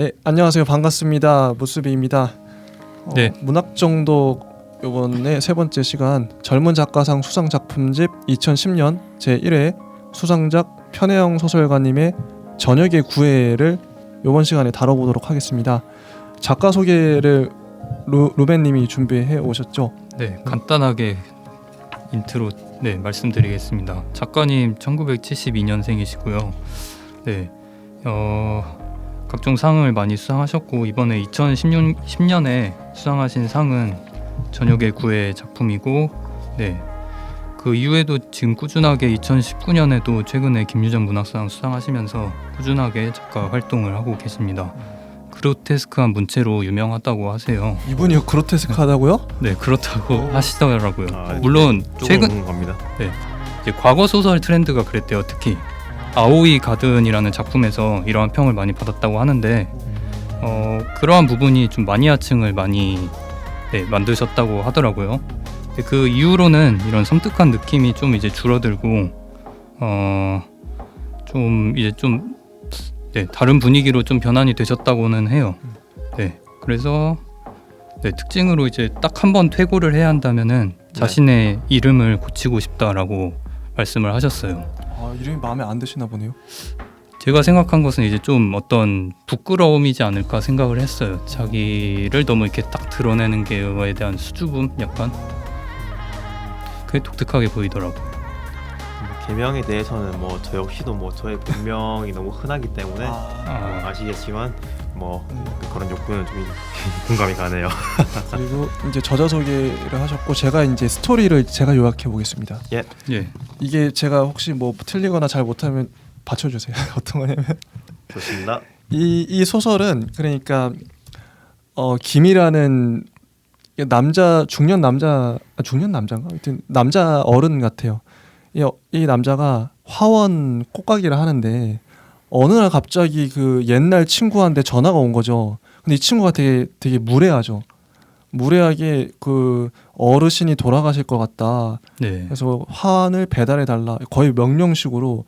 예, 안녕하세요. 반갑습니다. 무수비입니다. 네. 문학정독 이번에 세 번째 시간 젊은 작가상 수상 작품집 2010년 제1회 수상작 편혜영 소설가님의 저녁의 구애를 이번 시간에 다뤄보도록 하겠습니다. 작가 소개를 루벤님이 준비해 오셨죠? 네, 간단하게 인트로 말씀드리겠습니다. 작가님 1972년생이시고요. 네, 각종 상을 많이 수상하셨고 이번에 2010년에 수상하신 상은 저녁의 구애 작품이고, 네, 그 이후에도 지금 꾸준하게 2019년에도 최근에 김유정 문학상 수상하시면서 꾸준하게 작가 활동을 하고 계십니다. 그로테스크한 문체로 유명하다고 하세요. 이분이 그로테스크하다고요? 네, 그렇다고 하시더라고요. 아, 물론 최근 겁니다. 이제 과거 소설 트렌드가 그랬대요. 특히 아오이 가든이라는 작품에서 이러한 평을 많이 받았다고 하는데 그러한 부분이 좀 마니아층을 많이 만드셨다고 하더라고요. 그 이후로는 이런 섬뜩한 느낌이 좀 이제 줄어들고 좀 이제 좀 다른 분위기로 좀 변환이 되셨다고는 해요. 네, 그래서 특징으로 이제 딱 한 번 퇴고를 해야 한다면은 자신의 이름을 고치고 싶다라고 말씀을 하셨어요. 이름이 마음에 안 드시나 보네요. 제가 생각한 것은 이제 좀 어떤 부끄러움이지 않을까 생각을 했어요. 자기를 너무 이렇게 딱 드러내는 게에 대한 수줍음, 약간 그게 독특하게 보이더라고요. 개명에 대해서는 뭐 저 역시도 뭐 저의 본명이 너무 흔하기 때문에 아시겠지만 뭐 그런 욕구는 좀 공감이 가네요. 그리고 이제 저자 소개를 하셨고 제가 이제 스토리를 제가 요약해 보겠습니다. 예. 이게 제가 혹시 뭐 틀리거나 잘 못하면 받쳐주세요. 어떤 거냐면 좋습니다. 이 소설은 그러니까 김이라는 중년 남자인가? 하여튼 남자 어른 같아요. 이 남자가 화원 꽃가기를 하는데 어느 날 갑자기 그 옛날 친구한테 전화가 온 거죠. 근데 이 친구가 되게 무례하죠. 무례하게 그 어르신이 돌아가실 것 같다. 네. 그래서 화환을 배달해 달라. 거의 명령식으로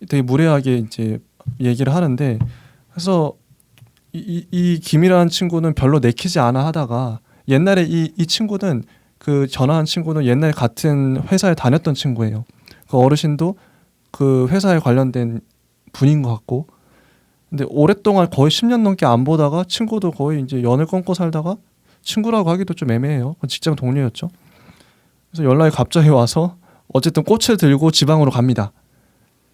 되게 무례하게 이제 얘기를 하는데, 그래서 이 김이라는 친구는 별로 내키지 않아 하다가 옛날에 이 친구는 그 전화한 친구는 옛날에 같은 회사에 다녔던 친구예요. 그 어르신도 그 회사에 관련된 분인 것 같고, 근데 오랫동안 거의 10년 넘게 안 보다가 친구도 거의 이제 연을 끊고 살다가 친구라고 하기도 좀 애매해요. 직장 동료였죠. 그래서 연락이 갑자기 와서 어쨌든 꽃을 들고 지방으로 갑니다.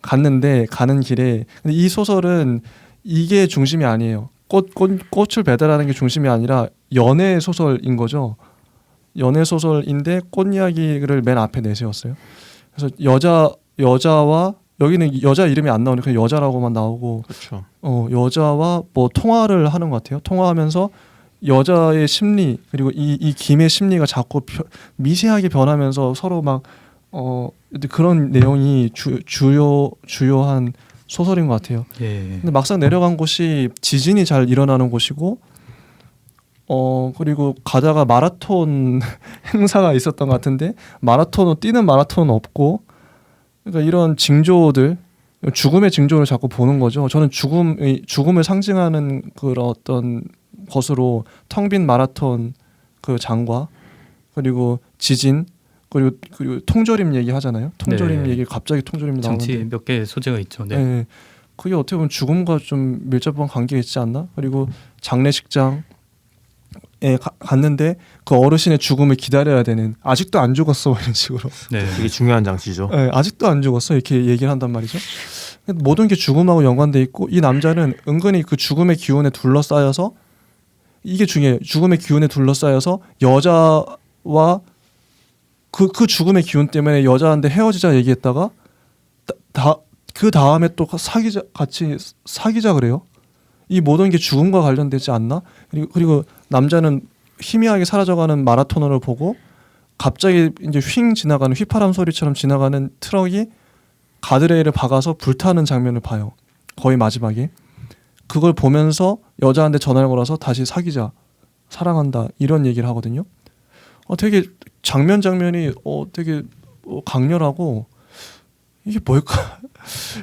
갔는데 가는 길에, 근데 이 소설은 이게 중심이 아니에요. 꽃을 배달하는 게 중심이 아니라 연애 소설인 거죠. 연애 소설인데 꽃 이야기를 맨 앞에 내세웠어요. 그래서 여자와 여기는 여자 이름이 안 나오니까 여자라고만 나오고, 그렇죠. 여자와 뭐 통화를 하는 것 같아요. 통화하면서 여자의 심리 그리고 이 김의 심리가 자꾸 미세하게 변하면서 서로 막 그런 내용이 주요한 소설인 것 같아요. 예. 근데 막상 내려간 곳이 지진이 잘 일어나는 곳이고, 그리고 가다가 마라톤 행사가 있었던 것 같은데 뛰는 마라톤은 없고, 그러니까 이런 징조들, 죽음의 징조를 자꾸 보는 거죠. 저는 죽음을 상징하는 그런 어떤 것으로 텅 빈 마라톤 그 장과, 그리고 지진, 그리고 통조림 얘기 하잖아요. 통조림 얘기 갑자기 통조림이 나오는데 장치 몇 개 소재가 있죠. 네. 네. 그게 어떻게 보면 죽음과 좀 밀접한 관계가 있지 않나? 그리고 장례식장에 갔는데 그 어르신의 죽음을 기다려야 되는, 아직도 안 죽었어 이런 식으로. 네. 되게 중요한 장치죠. 네, 아직도 안 죽었어 이렇게 얘기를 한단 말이죠. 모든 게 죽음하고 연관돼 있고, 이 남자는 은근히 그 죽음의 기운에 둘러싸여서, 이게 중요해요. 죽음의 기운에 둘러싸여서 여자와 그 죽음의 기운 때문에 여자한테 헤어지자 얘기했다가 그 다음에 또 같이 사귀자 그래요. 이 모든 게 죽음과 관련되지 않나? 그리고 남자는 희미하게 사라져가는 마라토너를 보고 갑자기 이제 휙 지나가는, 휘파람 소리처럼 지나가는 트럭이 가드레일을 박아서 불타는 장면을 봐요. 거의 마지막에. 그걸 보면서 여자한테 전화를 걸어서 다시 사귀자, 사랑한다 이런 얘기를 하거든요. 되게 장면이 되게 강렬하고, 이게 뭘까?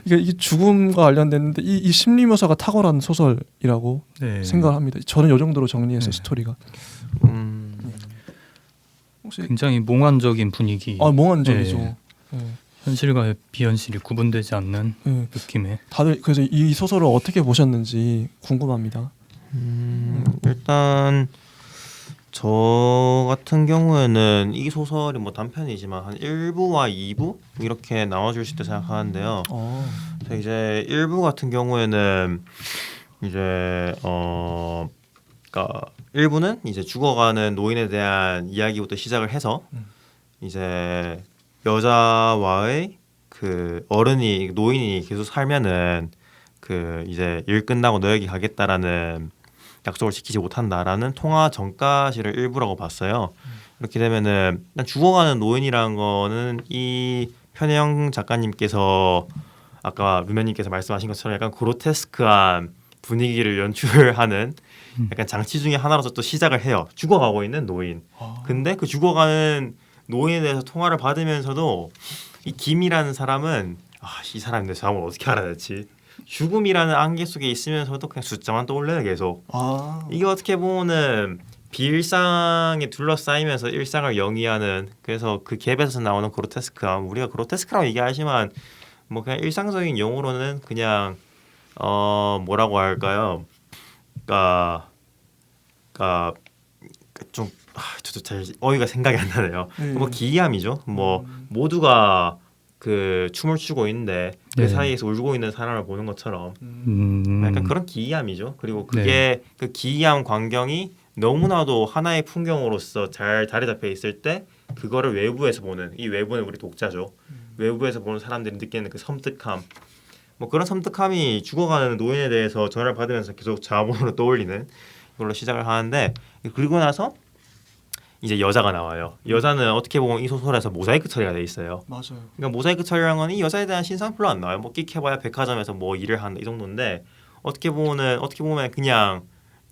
이게 죽음과 관련됐는데 이 심리 묘사가 탁월한 소설이라고 네. 생각을 합니다. 저는 이 정도로 정리했어요. 네. 스토리가. 혹시 굉장히 몽환적인 분위기. 몽환적이죠. 네. 네. 현실과 비현실이 구분되지 않는 네. 느낌의. 다들 그래서 이 소설을 어떻게 보셨는지 궁금합니다. 일단 저 같은 경우에는 이 소설이 뭐 단편이지만 한 1부와 2부 이렇게 나눠줄 수 있다 생각하는데요. 그래서 이제 1부 같은 경우에는 이제 그러니까 1부는 이제 죽어가는 노인에 대한 이야기부터 시작을 해서 이제 여자와의 그 어른이 노인이 계속 살면은 그 이제 일 끝나고 너에게 가겠다라는 약속을 지키지 못한다라는 통화 전가시를 일부라고 봤어요. 이렇게 되면은 일단 죽어가는 노인이라는 거는 이 편혜영 작가님께서 아까 루면님께서 말씀하신 것처럼 약간 그로테스크한 분위기를 연출하는 약간 장치 중에 하나로서 또 시작을 해요. 죽어가고 있는 노인. 근데 그 죽어가는 노인에 대해서 통화를 받으면서도 이 김이라는 사람은 이 사람이 내 마음을 어떻게 알아냈지? 죽음이라는 안개 속에 있으면서도 그냥 숫자만 떠올려요 계속. 이게 어떻게 보면은 비일상에 둘러싸이면서 일상을 영위하는 그래서 그 갭에서 나오는 그로테스크함 우리가 그로테스크라고 얘기하지만 뭐 그냥 일상적인 용어로는 그냥 뭐라고 할까요? 그러니까 좀 저도 잘 어휘가 생각이 안 나네요. 뭐 기이함이죠. 뭐 모두가 그 춤을 추고 있는데 그 네. 사이에서 울고 있는 사람을 보는 것처럼 약간 그런 기이함이죠. 그리고 그게 네. 그 기이함 광경이 너무나도 하나의 풍경으로서 잘 자리 잡혀 있을 때 그거를 외부에서 보는 이 외부는 우리 독자죠. 외부에서 보는 사람들이 느끼는 그 섬뜩함 뭐 그런 섬뜩함이 죽어가는 노인에 대해서 전화를 받으면서 계속 자문으로 떠올리는 이걸로 시작을 하는데 그리고 나서 이제 여자가 나와요. 여자는 어떻게 보면 이 소설에서 모자이크 처리가 돼 있어요. 맞아요. 그러니까 모자이크 처리라는 건 이 여자에 대한 신상 별로 안 나와요. 뭐 끽해봐야 백화점에서 뭐 일을 한다 이 정도인데 어떻게 보면 그냥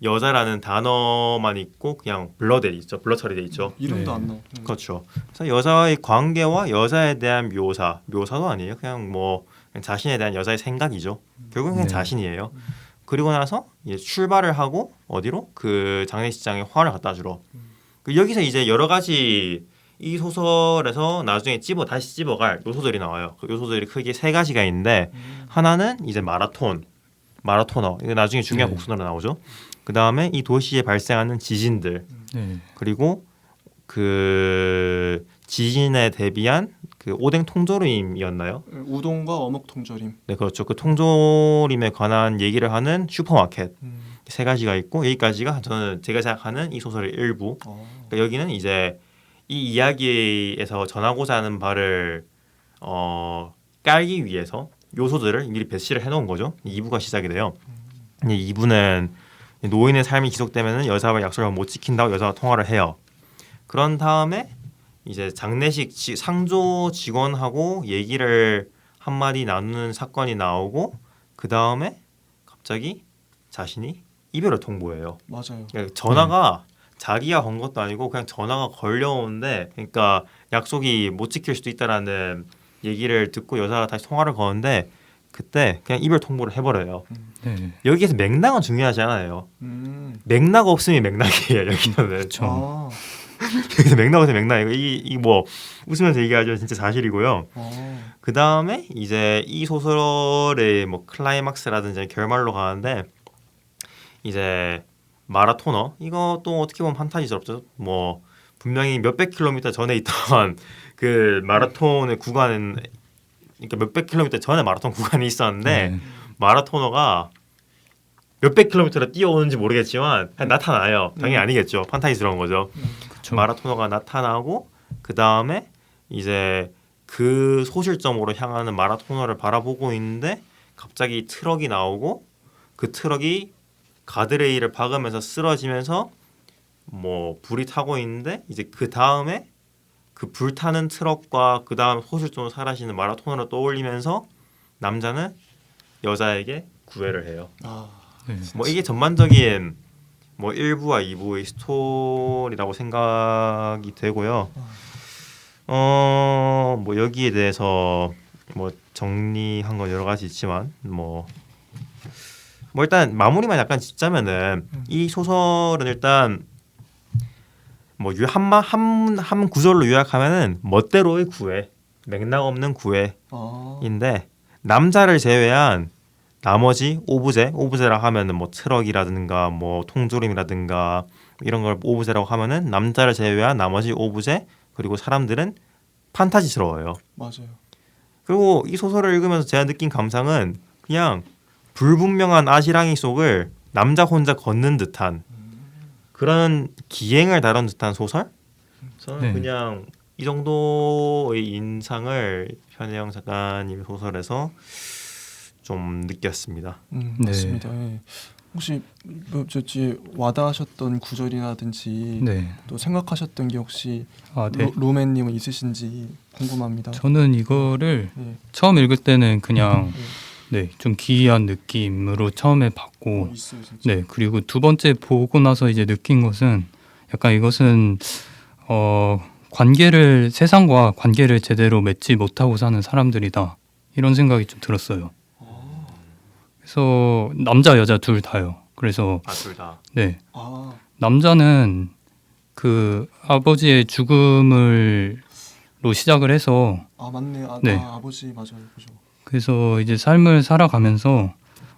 여자라는 단어만 있고 그냥 블러 돼 있죠. 블러 처리돼 있죠. 이름도 네. 안 나와. 그렇죠. 그래서 여자의 관계와 여자에 대한 묘사도 아니에요. 그냥 뭐 그냥 자신에 대한 여자의 생각이죠. 결국은 그냥 네. 자신이에요. 그리고 나서 이제 출발을 하고 어디로 그 장례식장에 화를 갖다 주러. 여기서 이제 여러 가지 이 소설에서 나중에 다시 집어갈 요소들이 나와요. 그 요소들이 크게 세 가지가 있는데 하나는 이제 마라토너 이거 나중에 중요한 네. 곡선으로 나오죠. 그 다음에 이 도시에 발생하는 지진들 네. 그리고 그 지진에 대비한 그 오뎅 통조림이었나요? 우동과 어묵 통조림. 네 그렇죠. 그 통조림에 관한 얘기를 하는 슈퍼마켓 세 가지가 있고 여기까지가 제가 생각하는 이 소설의 일부. 그러니까 여기는 이제 이 이야기에서 전하고자 하는 바를 깔기 위해서 요소들을 미리 배치를 해놓은 거죠. 2부가 시작이 돼요. 2부는 노인의 삶이 지속되면 여자와 약속을 못 지킨다고 여자와 통화를 해요. 그런 다음에 이제 장례식 상조 직원하고 얘기를 한마디 나누는 사건이 나오고 그 다음에 갑자기 자신이 이별을 통보해요. 맞아요. 그러니까 전화가 자기가 건 것도 아니고 그냥 전화가 걸려오는데 그러니까 약속이 못 지킬 수도 있다라는 얘기를 듣고 여자가 다시 통화를 거는데 그때 그냥 이별 통보를 해버려요. 네. 여기에서 맥락은 중요하지 않아요. 맥락 없으면 맥락이에요. 여기는. 그렇죠. 여기서 맥락 없으면 맥락이고 이 뭐 웃으면서 얘기하죠. 진짜 사실이고요. 그 다음에 이제 이 소설의 뭐 클라이막스라든지 결말로 가는데 이제 마라토너 이것도 어떻게 보면 판타지스럽죠. 뭐 분명히 몇백 킬로미터 전에 있던 그 마라톤의 구간은 그러니까 몇백 킬로미터 전에 마라톤 구간이 있었는데 네. 마라토너가 몇백 킬로미터를 뛰어오는지 모르겠지만 그냥 나타나요. 당연히 아니겠죠. 판타지스러운 거죠. 그렇죠. 마라토너가 나타나고 그 다음에 이제 그 소실점으로 향하는 마라토너를 바라보고 있는데 갑자기 트럭이 나오고 그 트럭이 가드레일을 박으면서 쓰러지면서 뭐 불이 타고 있는데 이제 그 다음에 그 불타는 트럭과 그 다음 소실점으로 사라지는 마라토너를 떠올리면서 남자는 여자에게 구애를 해요. 네. 뭐 이게 전반적인 뭐 1부와 2부의 스토리라고 생각이 되고요. 뭐 여기에 대해서 뭐 정리한 건 여러 가지 있지만 뭐 일단 마무리만 약간 짓자면은 이 소설은 일단 뭐 한 구절로 요약하면은 멋대로의 구애, 맥락 없는 구애인데 남자를 제외한 나머지 오브제라 하면은 뭐 트럭이라든가 뭐 통조림이라든가 이런 걸 오브제라고 하면은 남자를 제외한 나머지 오브제 그리고 사람들은 판타지스러워요. 맞아요. 그리고 이 소설을 읽으면서 제가 느낀 감상은 그냥 불분명한 아시랑이 속을 남자 혼자 걷는 듯한 그런 기행을 다룬 듯한 소설? 저는 네. 그냥 이 정도의 인상을 편혜영 작가님 소설에서 좀 느꼈습니다. 네. 맞습니다. 예. 혹시 뭐 저지 와닿으셨던 구절이라든지 네. 또 생각하셨던 게 혹시 네. 로맨님은 있으신지 궁금합니다. 저는 이거를 예. 처음 읽을 때는 그냥 예. 좀 기이한 느낌으로 처음에 봤고 있어요 진짜. 네, 그리고 두 번째 보고 나서 이제 느낀 것은 약간 이것은 세상과 관계를 제대로 맺지 못하고 사는 사람들이다. 이런 생각이 좀 들었어요. 그래서 남자 여자 둘 다요. 그래서 둘 다. 네. 아, 남자는 그 아버지의 죽음으로 시작을 해서 맞네. 네. 아버지 맞아요. 그죠. 그래서 이제 삶을 살아가면서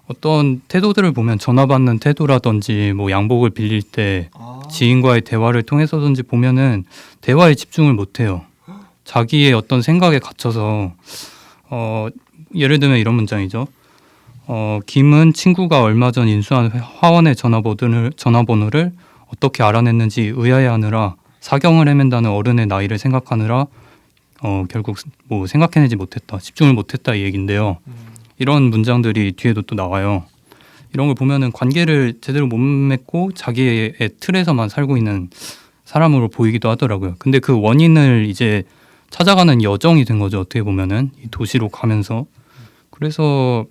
어떤 태도들을 보면 전화 받는 태도라든지 뭐 양복을 빌릴 때 지인과의 대화를 통해서든지 보면은 대화에 집중을 못 해요. 자기의 어떤 생각에 갇혀서 예를 들면 이런 문장이죠. 김은 친구가 얼마 전 인수한 화원의 전화번호를 어떻게 알아냈는지 의아해하느라 사경을 헤맨다는 어른의 나이를 생각하느라 결국 뭐 생각해내지 못했다, 집중을 못했다 이 얘긴데요. 이런 문장들이 뒤에도 또 나와요. 이런 걸 보면은 관계를 제대로 못 맺고 자기의 틀에서만 살고 있는 사람으로 보이기도 하더라고요. 근데 그 원인을 이제 찾아가는 여정이 된 거죠. 어떻게 보면은 이 도시로 가면서. 그래서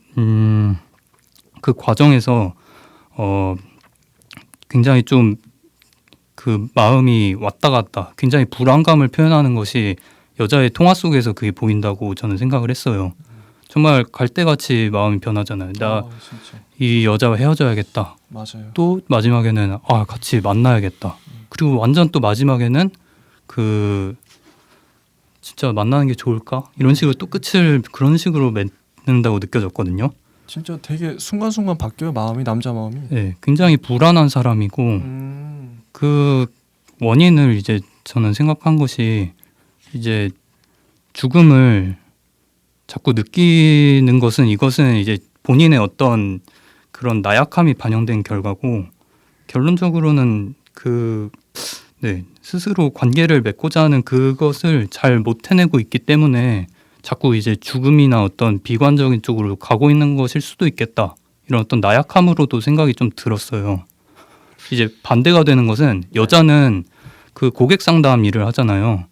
그 과정에서 굉장히 좀 그 마음이 왔다 갔다 굉장히 불안감을 표현하는 것이 여자의 통화 속에서 그게 보인다고 저는 생각을 했어요. 정말 갈대같이 마음이 변하잖아요. 나 진짜. 이 여자와 헤어져야겠다. 맞아요. 또 마지막에는 같이 만나야겠다. 그리고 완전 또 마지막에는 그 진짜 만나는 게 좋을까? 이런 식으로 또 끝을 그런 식으로 맺는다고 느껴졌거든요. 진짜 되게 순간순간 바뀌어요. 마음이 남자 마음이. 네, 굉장히 불안한 사람이고 그 원인을 이제 저는 생각한 것이 이제 죽음을 자꾸 느끼는 것은 이것은 이제 본인의 어떤 그런 나약함이 반영된 결과고 결론적으로는 스스로 관계를 맺고자 하는 그것을 잘 못 해내고 있기 때문에 자꾸 이제 죽음이나 어떤 비관적인 쪽으로 가고 있는 것일 수도 있겠다. 이런 어떤 나약함으로도 생각이 좀 들었어요. 이제 반대가 되는 것은 여자는 그 고객 상담 일을 하잖아요.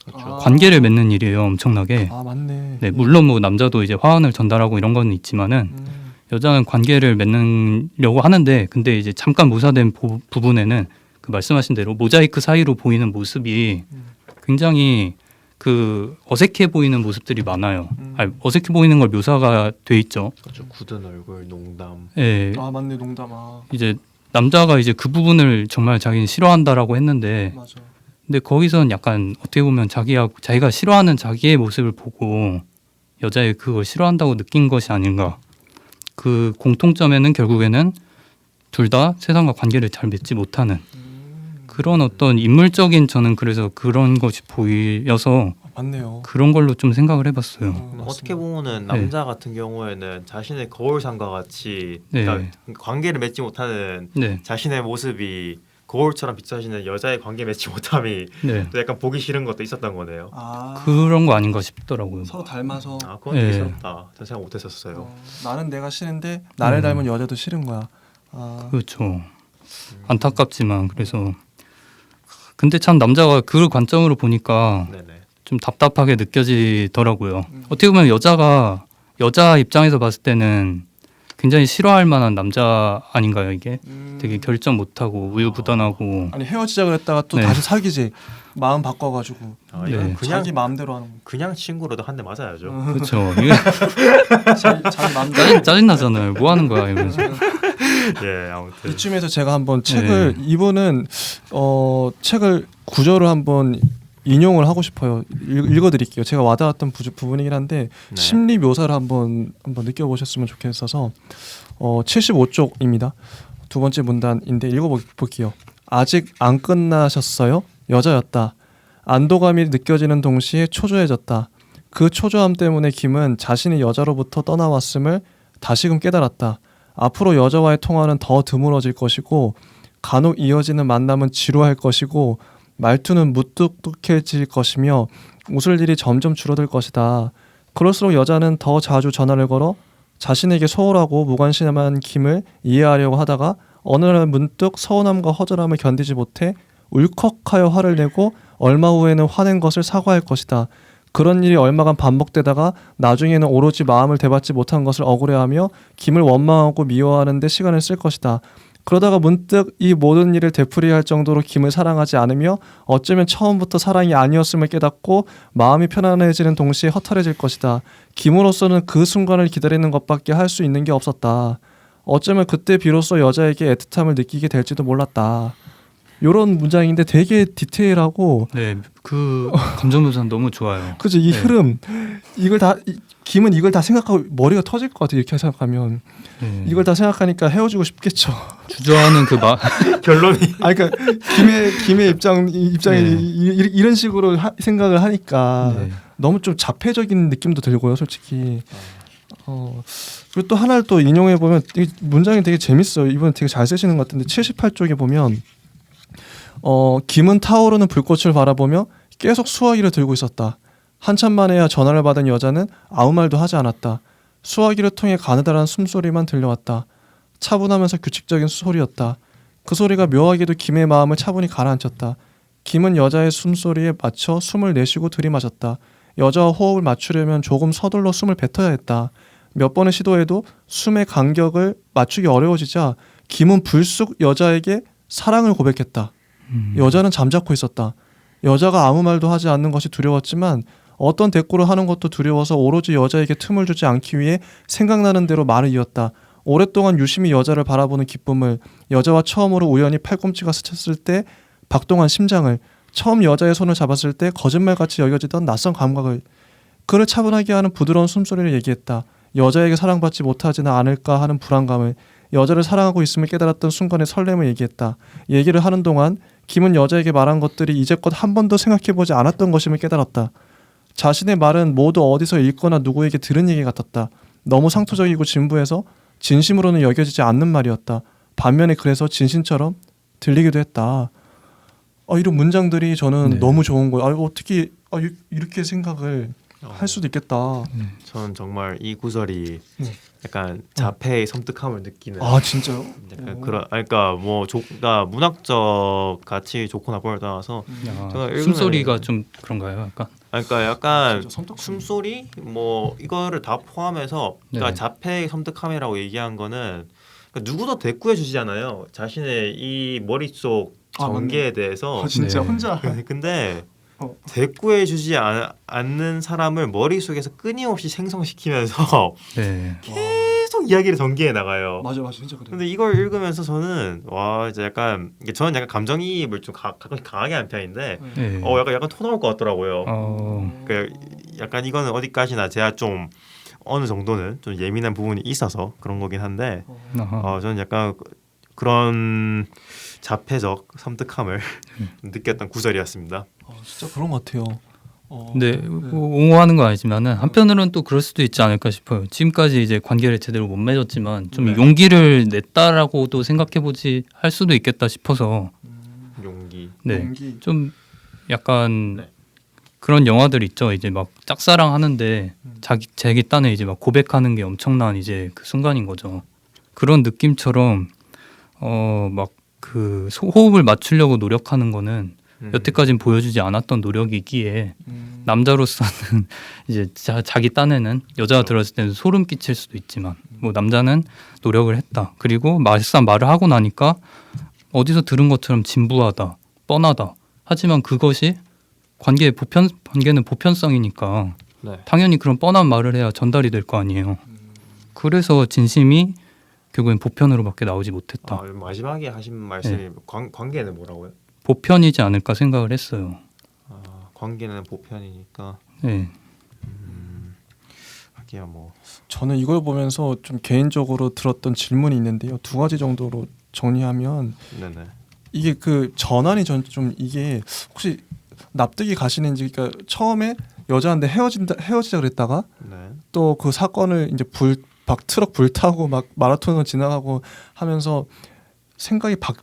그렇죠. 관계를 맺는 일이에요. 엄청나게. 맞네. 네, 물론 뭐 남자도 이제 화환을 전달하고 이런 건 있지만은 여자는 관계를 맺으려고 하는데 근데 이제 잠깐 모사된 부분에는 그 말씀하신 대로 모자이크 사이로 보이는 모습이 굉장히 그 어색해 보이는 모습들이 많아요. 어색해 보이는 걸 묘사가 돼 있죠. 그렇죠. 굳은 얼굴, 농담. 네, 맞네. 농담. 이제 남자가 이제 그 부분을 정말 자기는 싫어한다라고 했는데 맞아. 근데 거기선 약간 어떻게 보면 자기가 싫어하는 자기의 모습을 보고 여자의 그걸 싫어한다고 느낀 것이 아닌가. 그 공통점에는 결국에는 둘 다 세상과 관계를 잘 맺지 못하는 그런 어떤 인물적인 저는 그래서 그런 것이 보여서 맞네요. 그런 걸로 좀 생각을 해봤어요. 어떻게 보면은 남자 같은 경우에는 자신의 거울상과 같이 네. 그러니까 관계를 맺지 못하는 네, 자신의 모습이 거울처럼 비춰지는 여자의 관계 맺지 못함이 네. 또 약간 보기 싫은 것도 있었던 거네요. 그런 거 아닌가 싶더라고요. 서로 닮아서 그건 네. 되게 싫었다. 전 생각 못했었어요. 나는 내가 싫은데 나를 닮은 여자도 싫은 거야. 그렇죠. 안타깝지만 그래서 근데 참 남자가 그 관점으로 보니까 네네. 좀 답답하게 느껴지더라고요. 어떻게 보면 여자 입장에서 봤을 때는 굉장히 싫어할 만한 남자 아닌가요 이게? 되게 결정 못하고 우유부단하고 아니 헤어지자 그랬다가 또 네. 다시 사귀지. 마음 바꿔가지고 아, 네. 이건 그냥 자기 마음대로 하는 거. 그냥 친구로도 한 대 맞아야죠. 그렇죠. 이게 자기 마음대로. 짜증 나잖아요. 뭐 하는 거야 이러면서. 예, 아무튼 이쯤에서 제가 한번 책을 이분은 책을 구절을 한번 인용을 하고 싶어요. 읽어드릴게요. 제가 와닿았던 부분이긴 한데 네. 심리 묘사를 한번 느껴보셨으면 좋겠어서 75쪽입니다. 두 번째 문단인데 읽어볼게요. 아직 안 끝나셨어요? 여자였다. 안도감이 느껴지는 동시에 초조해졌다. 그 초조함 때문에 김은 자신이 여자로부터 떠나왔음을 다시금 깨달았다. 앞으로 여자와의 통화는 더 드물어질 것이고 간혹 이어지는 만남은 지루할 것이고 말투는 무뚝뚝해질 것이며 웃을 일이 점점 줄어들 것이다. 그럴수록 여자는 더 자주 전화를 걸어 자신에게 소홀하고 무관심한 김을 이해하려고 하다가 어느 날 문득 서운함과 허전함을 견디지 못해 울컥하여 화를 내고 얼마 후에는 화낸 것을 사과할 것이다. 그런 일이 얼마간 반복되다가 나중에는 오로지 마음을 되받지 못한 것을 억울해하며 김을 원망하고 미워하는 데 시간을 쓸 것이다. 그러다가 문득 이 모든 일을 되풀이할 정도로 김을 사랑하지 않으며 어쩌면 처음부터 사랑이 아니었음을 깨닫고 마음이 편안해지는 동시에 허탈해질 것이다. 김으로서는 그 순간을 기다리는 것밖에 할 수 있는 게 없었다. 어쩌면 그때 비로소 여자에게 애틋함을 느끼게 될지도 몰랐다. 요런 문장인데 되게 디테일하고 네, 그 감정 묘사는 너무 좋아요. 그죠 이 네. 흐름 이걸 다 김은 이걸 다 생각하고 머리가 터질 것 같아 이렇게 생각하면 네. 이걸 다 생각하니까 헤어지고 싶겠죠. 주저하는 그 결론이 아 그러니까 김의 입장에 네. 이런 식으로 생각을 하니까 네. 너무 좀 자폐적인 느낌도 들고요, 솔직히. 그리고 또 하나를 또 인용해 보면 이 문장이 되게 재밌어요. 이분 되게 잘 쓰시는 것 같은데 78쪽에 보면 김은 타오르는 불꽃을 바라보며 계속 수화기를 들고 있었다. 한참 만에야 전화를 받은 여자는 아무 말도 하지 않았다. 수화기를 통해 가느다란 숨소리만 들려왔다. 차분하면서 규칙적인 소리였다. 그 소리가 묘하게도 김의 마음을 차분히 가라앉혔다. 김은 여자의 숨소리에 맞춰 숨을 내쉬고 들이마셨다. 여자와 호흡을 맞추려면 조금 서둘러 숨을 뱉어야 했다. 몇 번의 시도에도 숨의 간격을 맞추기 어려워지자 김은 불쑥 여자에게 사랑을 고백했다. 여자는 잠자코 있었다. 여자가 아무 말도 하지 않는 것이 두려웠지만 어떤 대꾸를 하는 것도 두려워서 오로지 여자에게 틈을 주지 않기 위해 생각나는 대로 말을 이었다. 오랫동안 유심히 여자를 바라보는 기쁨을, 여자와 처음으로 우연히 팔꿈치가 스쳤을 때 박동한 심장을, 처음 여자의 손을 잡았을 때 거짓말같이 여겨지던 낯선 감각을, 그를 차분하게 하는 부드러운 숨소리를 얘기했다. 여자에게 사랑받지 못하지는 않을까 하는 불안감을, 여자를 사랑하고 있음을 깨달았던 순간의 설렘을 얘기했다. 얘기를 하는 동안 김은 여자에게 말한 것들이 이제껏 한 번도 생각해보지 않았던 것임을 깨달았다. 자신의 말은 모두 어디서 읽거나 누구에게 들은 얘기 같았다. 너무 상투적이고 진부해서 진심으로는 여겨지지 않는 말이었다. 반면에 그래서 진심처럼 들리기도 했다. 이런 문장들이 저는 네. 너무 좋은 거예요. 어떻게 이렇게 생각을 할 수도 있겠다. 저는 정말 이 구절이 네. 약간 자폐의 섬뜩함을 느끼는 아 진짜요? 약간 그런 그러니까 그러니까 문학적 가치 좋고 나쁨을 떠나서 야, 제가 읽으면- 숨소리가 좀 그런가요? 약간 그러니까 약간 진짜 섬뜩함. 숨소리 뭐 이거를 다 포함해서 그러니까 네. 자폐의 섬뜩함이라고 얘기한 거는 그러니까 누구도 대꾸해 주시잖아요. 자신의 이 머릿속 전개에 대해서. 진짜 네. 혼자 근데 어. 대꾸해 주지 않는 사람을 머릿속에서 끊임없이 생성시키면서 네. 계속 이야기를 전개해 나가요. 맞아 진짜 그래. 근데 이걸 읽으면서 저는 와 이제 저는 약간 감정이입을 좀 가끔씩 강하게 하는 편인데 네. 약간 토 나올 것 같더라고요. 그 약간 이거는 어디까지나 제가 좀 어느 정도는 좀 예민한 부분이 있어서 그런 거긴 한데 아하. 저는 약간 그런 자폐적 섬뜩함을 느꼈던 구절이었습니다. 진짜 그런 것 같아요. 네, 옹호하는 건 아니지만은 한편으로는 또 그럴 수도 있지 않을까 싶어요. 지금까지 이제 관계를 제대로 못 맺었지만 좀 네. 용기를 냈다라고도 생각해보지 할 수도 있겠다 싶어서 용기. 네, 용기. 좀 약간 네. 그런 영화들 있죠. 이제 막 짝사랑 하는데 자기 딴에 이제 막 고백하는 게 엄청난 이제 그 순간인 거죠. 그런 느낌처럼 막 그 호흡을 맞추려고 노력하는 거는 여태까진 보여주지 않았던 노력이기에 남자로서는 이제 자기 딴에는 여자가 들었을 때는 소름 끼칠 수도 있지만 뭐 남자는 노력을 했다. 그리고 막상 말을 하고 나니까 어디서 들은 것처럼 진부하다, 뻔하다. 하지만 그것이 관계는 보편성이니까 네. 당연히 그런 뻔한 말을 해야 전달이 될 거 아니에요. 그래서 진심이 결국엔 보편으로밖에 나오지 못했다. 마지막에 하신 말씀이 관계는 뭐라고요? 보편이지 않을까 생각을 했어요. 관계는 보편이니까. 네. 하기야 뭐. 저는 이걸 보면서 좀 개인적으로 들었던 질문이 있는데요. 두 가지 정도로 정리하면 네네. 이게 그 전환이 좀 이게 혹시 납득이 가시는지, 그러니까 처음에 여자한테 헤어지자 그랬다가 네. 또 그 사건을 이제 막 트럭 불타고 막 마라톤을 지나가고 하면서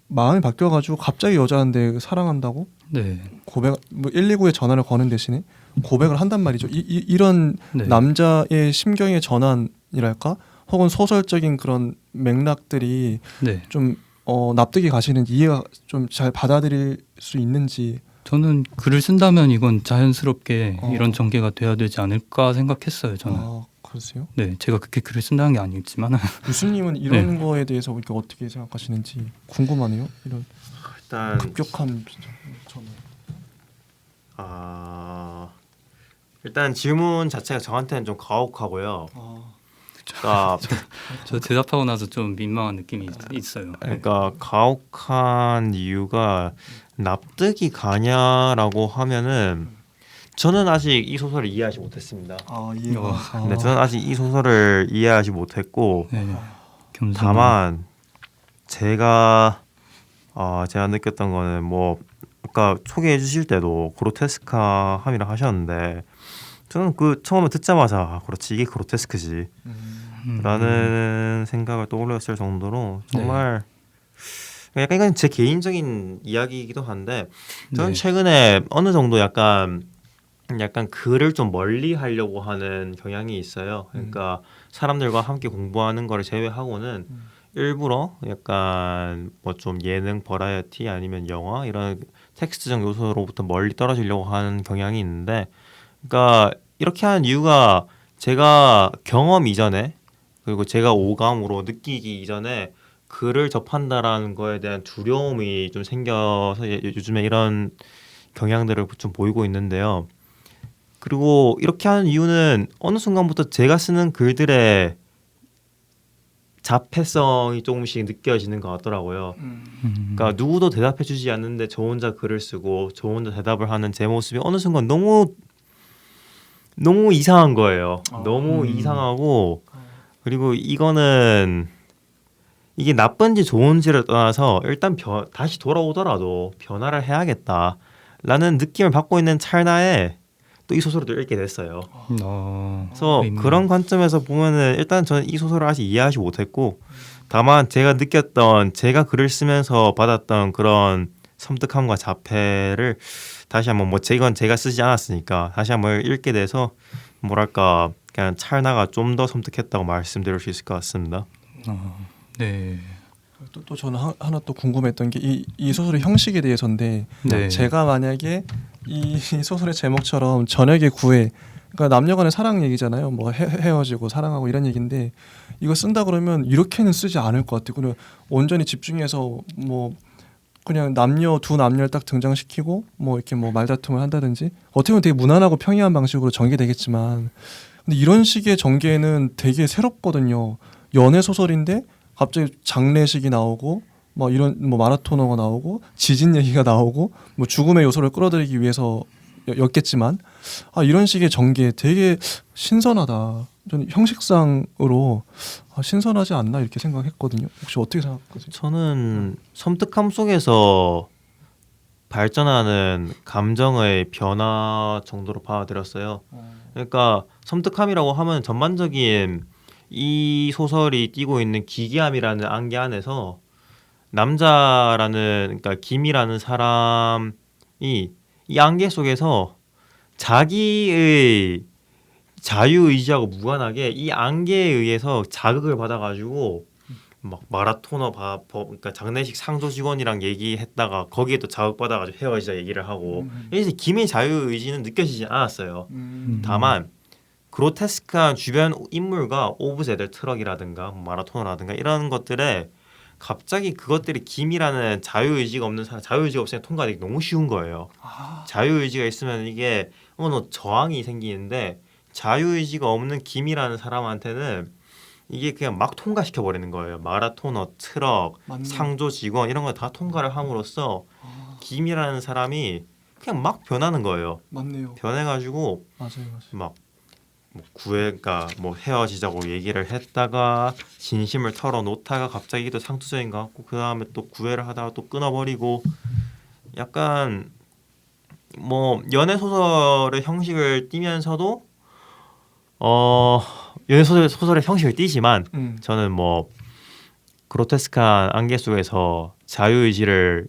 마음이 바뀌어가지고 갑자기 여자한테 사랑한다고 네. 고백, 뭐 119에 전화를 거는 대신에 고백을 한단 말이죠. 이런 네. 남자의 심경의 전환이랄까, 혹은 소설적인 그런 맥락들이 네. 좀 납득이 가시는지, 이해가 좀 잘 받아들일 수 있는지. 저는 글을 쓴다면 이건 자연스럽게 어. 이런 전개가 돼야 되지 않을까 생각했어요. 저는. 그러세요? 네, 제가 그렇게 글을 쓴다는 게 아니지만 교수님은 이런 거에 대해서 이렇게 어떻게 생각하시는지 궁금하네요. 이런 일단 급격한 전환. 일단 질문 자체가 저한테는 좀 가혹하고요. 그러니까, 저 대답하고 나서 좀 민망한 느낌이 있어요. 그러니까 가혹한 이유가 납득이 가냐라고 하면은 저는 아직 이 소설을 이해하지 못했습니다. 네, 저는 아직 이 소설을 이해하지 못했고 네. 겸손히. 다만 제가 느꼈던 거는 뭐 아까 소개해 주실 때도 그로테스카함이라 하셨는데 저는 그 처음에 듣자마자 그렇지 이게 그로테스크지 라는 생각을 떠올렸을 정도로 정말 약간 이건 제 개인적인 이야기이기도 한데 저는 네. 최근에 어느 정도 약간 글을 좀 멀리 하려고 하는 경향이 있어요. 그러니까 사람들과 함께 공부하는 거를 제외하고는 일부러 약간 뭐 좀 예능, 버라이어티 아니면 영화 이런 텍스트적 요소로부터 멀리 떨어지려고 하는 경향이 있는데, 그러니까 이렇게 하는 이유가 제가 경험 이전에 그리고 제가 오감으로 느끼기 이전에 글을 접한다라는 거에 대한 두려움이 좀 생겨서 요즘에 이런 경향들을 좀 보이고 있는데요. 그리고 이렇게 하는 이유는 어느 순간부터 제가 쓰는 글들의 자폐성이 조금씩 느껴지는 것 같더라고요. 그러니까 누구도 대답해주지 않는데 저 혼자 글을 쓰고 저 혼자 대답을 하는 제 모습이 어느 순간 너무 이상한 거예요. 너무 이상하고, 그리고 이거는 이게 나쁜지 좋은지를 떠나서 일단 다시 돌아오더라도 변화를 해야겠다라는 느낌을 받고 있는 찰나에 또 이 소설을 또 읽게 됐어요. 그래서 그런 관점에서 보면은 일단 저는 이 소설을 아직 이해하지 못했고, 다만 제가 느꼈던, 제가 글을 쓰면서 받았던 그런 섬뜩함과 자폐를 다시 한번 이건 제가 쓰지 않았으니까 다시 한번 읽게 돼서 뭐랄까 그냥 찰나가 좀 더 섬뜩했다고 말씀드릴 수 있을 것 같습니다. 네. 또 저는 하나 또 궁금했던 게 이 소설의 형식에 대해서인데, 네. 제가 만약에 이 소설의 제목처럼 저녁의 구애, 그러니까 남녀간의 사랑 얘기잖아요. 뭐 헤어지고 사랑하고 이런 얘기인데, 이거 쓴다 그러면 이렇게는 쓰지 않을 것 같아요. 그냥 온전히 집중해서 뭐 그냥 두 남녀를 딱 등장시키고 뭐 이렇게 뭐 말다툼을 한다든지, 어떻게 보면 되게 무난하고 평이한 방식으로 전개되겠지만, 근데 이런 식의 전개는 되게 새롭거든요. 연애 소설인데 갑자기 장례식이 나오고 뭐 이런 뭐 마라토너가 나오고 지진 얘기가 나오고 뭐 죽음의 요소를 끌어들이기 위해서 였겠지만, 이런 식의 전개 되게 신선하다. 저는 형식상으로 신선하지 않나 이렇게 생각했거든요. 혹시 어떻게 생각하세요? 저는 섬뜩함 속에서 발전하는 감정의 변화 정도로 받아들였어요. 그러니까 섬뜩함이라고 하면 전반적인 이 소설이 띠고 있는 기괴함이라는 안개 안에서 남자라는, 그러니까 김이라는 사람이 이 안개 속에서 자기의 자유의지하고 무관하게 이 안개에 의해서 자극을 받아가지고 막 마라토너 그러니까 장례식 상조 직원이랑 얘기했다가 거기에 또 자극받아가지고 헤어지자 얘기를 하고 이제 김의 자유 의지는 느껴지지 않았어요. 다만 그로테스크한 주변 인물과 오브제들 트럭이라든가 마라토너라든가 이런 것들에 갑자기 그것들이 김이라는 자유 의지가 없는 사람, 자유 의지가 없으면 통과하기 너무 쉬운 거예요. 자유 의지가 있으면 이게 어느 저항이 생기는데 자유 의지가 없는 김이라는 사람한테는 이게 그냥 막 통과시켜 버리는 거예요. 마라토너, 트럭, 맞네. 상조 직원 이런 거 다 통과를 함으로써 김이라는 사람이 그냥 막 변하는 거예요. 맞네요. 변해가지고 맞아요. 막 뭐 구애가 뭐 헤어지자고 얘기를 했다가 진심을 털어놓다가 갑자기 또 상투적인 것 같고 그 다음에 또 구애를 하다가 또 끊어버리고 약간 뭐 연애 소설의 형식을 띠면서도 연애 소설의 형식을 띠지만 저는 뭐 그로테스크한 안개 속에서 자유의지를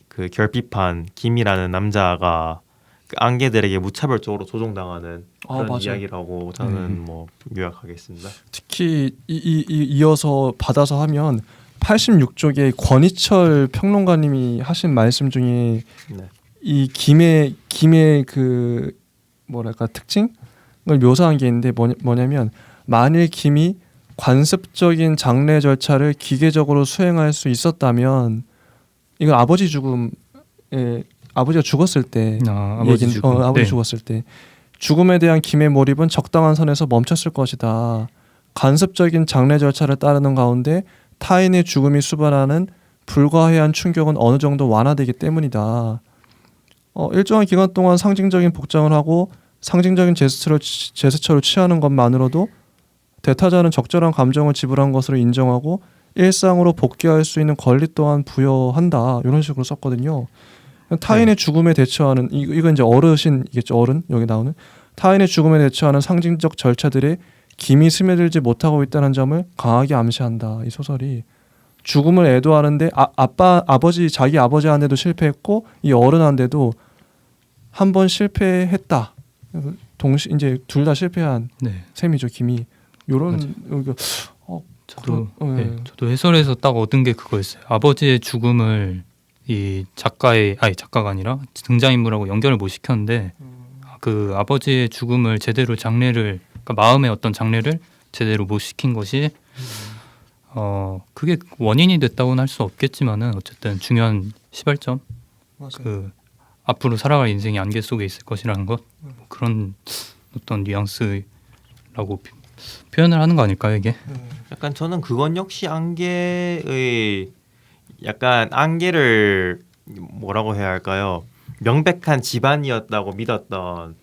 그 결핍한 김이라는 남자가 그 안개들에게 무차별적으로 조종당하는 그런 맞아요. 이야기라고 저는 뭐 요약하겠습니다. 특히 이어서 받아서 하면 86쪽에 권희철 평론가님이 하신 말씀 중에 네. 이 김의 그 뭐랄까 특징을 묘사한 게 있는데 뭐냐면 만일 김이 관습적인 장례 절차를 기계적으로 수행할 수 있었다면 이건 아버지 죽음에 아버지가 죽었을 때 아버지 죽음. 아버지 네. 죽었을 때 죽음에 대한 김의 몰입은 적당한 선에서 멈췄을 것이다. 관습적인 장례 절차를 따르는 가운데 타인의 죽음이 수반하는 불가해한 충격은 어느 정도 완화되기 때문이다. 일정한 기간 동안 상징적인 복장을 하고 상징적인 제스처를 취하는 것만으로도 대타자는 적절한 감정을 지불한 것으로 인정하고 일상으로 복귀할 수 있는 권리 또한 부여한다. 이런 식으로 썼거든요. 타인의 죽음에 대처하는 이건 이제 어르신이겠죠. 어른 여기 나오는 타인의 죽음에 대처하는 상징적 절차들에 김이 스며들지 못하고 있다는 점을 강하게 암시한다. 이 소설이 죽음을 애도하는데 자기 아버지한테도 실패했고 이 어른한테도 한 번 실패했다. 동시 이제 둘 다 실패한 셈이죠. 김이 요런 저도 해설에서 딱 얻은 게 그거였어요. 아버지의 죽음을 이 작가가 아니라 등장인물하고 연결을 못 시켰는데 그 아버지의 죽음을 제대로 그러니까 마음의 어떤 장례를 제대로 못 시킨 것이 그게 원인이 됐다고는 할 수 없겠지만은 어쨌든 중요한 시발점 그 앞으로 살아갈 인생이 안개 속에 있을 것이라는 것 뭐 그런 어떤 뉘앙스라고 표현을 하는 거 아닐까요 이게? 약간 저는 그건 역시 안개의 약간 안개를 뭐라고 해야 할까요? 명백한 집안이었다고 믿었던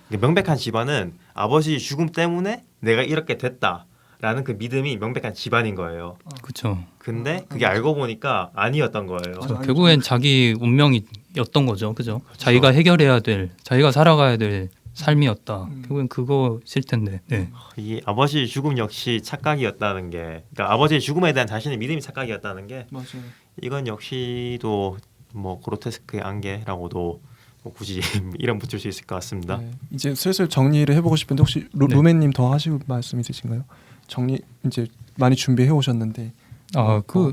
명백한 집안은 아버지 죽음 때문에 내가 이렇게 됐다라는 그 믿음이 명백한 집안인 거예요. 그렇죠. 근데 그게 알고 보니까 아니었던 거예요. 결국엔 자기 운명이었던 거죠, 그죠? 자기가 해결해야 될, 자기가 살아가야 될 삶이었다. 결국엔 그거일 텐데. 네. 이 아버지 죽음 역시 착각이었다는 게, 그러니까 아버지의 죽음에 대한 자신의 믿음이 착각이었다는 게, 맞아요. 이건 역시도 뭐 그로테스크의 안개라고도 뭐 굳이 이름 붙일 수 있을 것 같습니다. 네. 이제 슬슬 정리를 해보고 싶은데 혹시 루메님 더 하실 말씀 있으신가요? 정리 이제 많이 준비해 오셨는데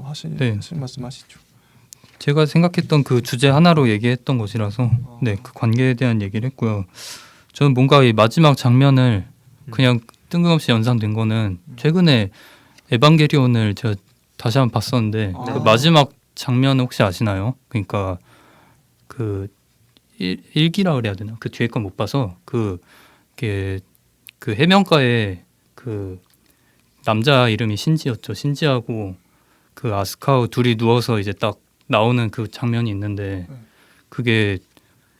하실 말씀하시죠. 제가 생각했던 그 주제 하나로 얘기했던 것이라서 그 관계에 대한 얘기를 했고요. 저는 뭔가 이 마지막 장면을 그냥 뜬금없이 연상된 거는 최근에 에반게리온을 제가 다시 한번 봤었는데 그 마지막 장면 혹시 아시나요? 그러니까 그 일기라 그래야 되나? 그 뒤에 건 못 봐서 그 해변가에 그 남자 이름이 신지였죠. 신지하고 그 아스카우 둘이 누워서 이제 딱 나오는 그 장면이 있는데 그게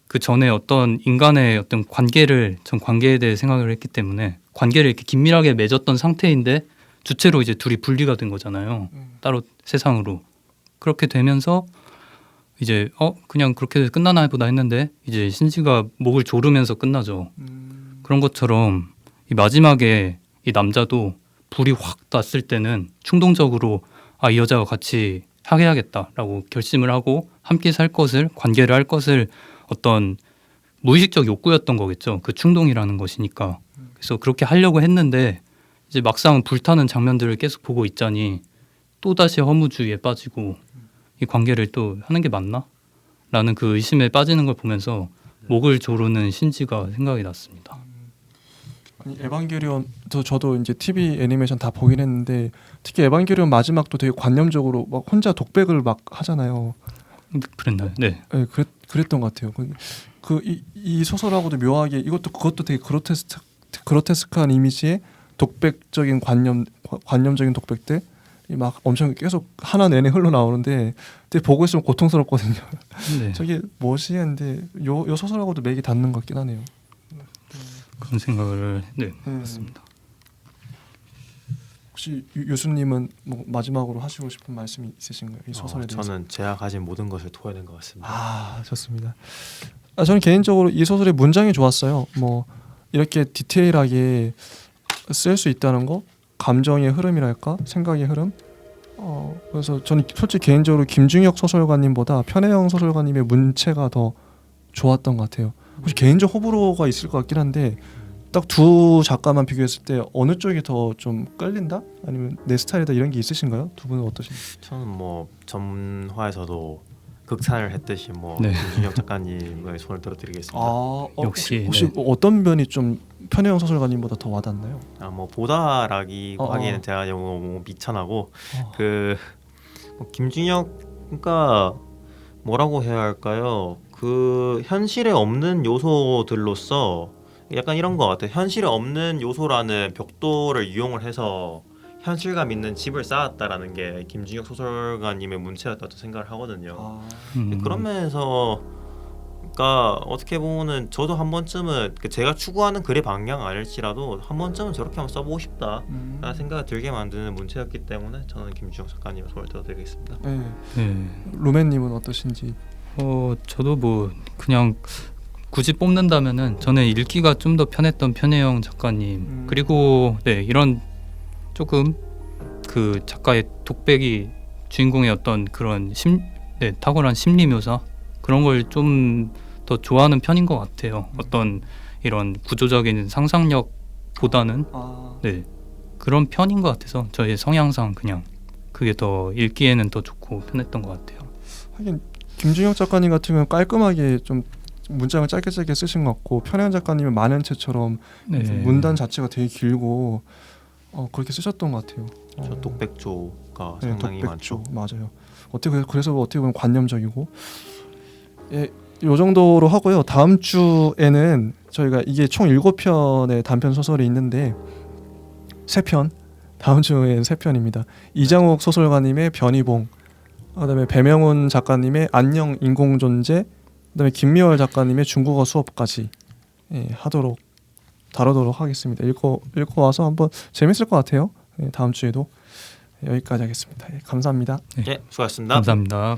그 전에 어떤 인간의 어떤 관계에 대해 생각을 했기 때문에 관계를 이렇게 긴밀하게 맺었던 상태인데 주체로 이제 둘이 분리가 된 거잖아요. 따로 세상으로. 그렇게 되면서 이제 그냥 그렇게 끝나나 보다 했는데 이제 신지가 목을 조르면서 끝나죠. 그런 것처럼 이 마지막에 이 남자도 불이 확 났을 때는 충동적으로 이 여자와 같이 하야겠다라고 결심을 하고 함께 살 것을 관계를 할 것을 어떤 무의식적 욕구였던 거겠죠. 그 충동이라는 것이니까. 그래서 그렇게 하려고 했는데 이제 막상 불타는 장면들을 계속 보고 있자니 또 다시 허무주의에 빠지고 이 관계를 또 하는 게 맞나? 라는 그 의심에 빠지는 걸 보면서 목을 조르는 신지가 생각이 났습니다. 아니, 에반게리온 저도 이제 TV 애니메이션 다 보긴 했는데 특히 에반게리온 마지막도 되게 관념적으로 막 혼자 독백을 막 하잖아요. 그랬나요? 네. 네, 그랬던 것 같아요. 이 소설하고도 묘하게 그것도 되게 그로테스크한 이미지의 독백적인 관념적인 독백들 막 엄청 계속 하나 내내 흘러 나오는데 되게 보고 있으면 고통스럽거든요. 네. 저게 뭐지 했는데 요 소설하고도 맥이 닿는 것 같긴 하네요. 그런 생각을 했습니다. 혹시 유수님은 뭐 마지막으로 하시고 싶은 말씀이 있으신가요? 이 소설에 대해서? 저는 제가 가진 모든 것을 토해낸 것 같습니다. 아, 좋습니다. 저는 개인적으로 이 소설의 문장이 좋았어요. 뭐 이렇게 디테일하게 쓸 수 있다는 거, 감정의 흐름이랄까, 생각의 흐름. 그래서 저는 솔직히 개인적으로 김중혁 소설가님보다 편혜영 소설가님의 문체가 더 좋았던 것 같아요. 혹시 개인적 호불호가 있을 것 같긴 한데 딱 두 작가만 비교했을 때 어느 쪽이 더 좀 끌린다? 아니면 내 스타일이다 이런 게 있으신가요? 두 분은 어떠신가요? 저는 뭐 전화에서도 극찬을 했듯이 뭐 네. 김준혁 작가님의 손을 들어드리겠습니다. 역시, 혹시 네. 어떤 면이 좀 편혜영 소설가님보다 더 와닿나요? 뭐 보다라기 하기에는 제가 너무 미천하고 뭐 김준혁가 뭐라고 해야 할까요? 그 현실에 없는 요소들로서 약간 이런 것 같아요. 현실에 없는 요소라는 벽돌을 이용을 해서 현실감 있는 집을 쌓았다라는 게 김준혁 소설가님의 문체였다고 생각을 하거든요. 그런 면에서 그러니까 어떻게 보면은 저도 한 번쯤은 제가 추구하는 글의 방향 아닐지라도 한 번쯤은 저렇게 한번 써보고 싶다라는 생각이 들게 만드는 문체였기 때문에 저는 김준혁 작가님의 손을 들어드리겠습니다. 네. 루멘님은 어떠신지? 저도 뭐 그냥 굳이 뽑는다면은 저는 읽기가 좀 더 편했던 편혜영 작가님 그리고 이런 조금 그 작가의 독백이 주인공의 어떤 그런 탁월한 심리 묘사 그런 걸 좀 더 좋아하는 편인 것 같아요. 어떤 이런 구조적인 상상력보다는 그런 편인 것 같아서 저의 성향상 그냥 그게 더 읽기에는 더 좋고 편했던 것 같아요. 하긴 김준혁 작가님 같은 경우는 깔끔하게 좀 문장을 짧게 쓰신 것 같고 편혜영 작가님은 만연체처럼 문단 자체가 되게 길고 그렇게 쓰셨던 것 같아요. 저 독백조가 상당히 많죠. 맞아요. 그래서 어떻게 보면 관념적이고 요 정도로 하고요. 다음 주에는 저희가 이게 총 7편의 단편 소설이 있는데 3편 다음 주에는 3편입니다. 이장욱 소설가님의 변희봉, 그다음에 배명훈 작가님의 안녕 인공존재, 그다음에 김미월 작가님의 중국어 수업까지 다루도록 하겠습니다. 읽고 와서 한번 재밌을 것 같아요. 다음 주에도 여기까지 하겠습니다. 감사합니다. 수고하셨습니다. 감사합니다.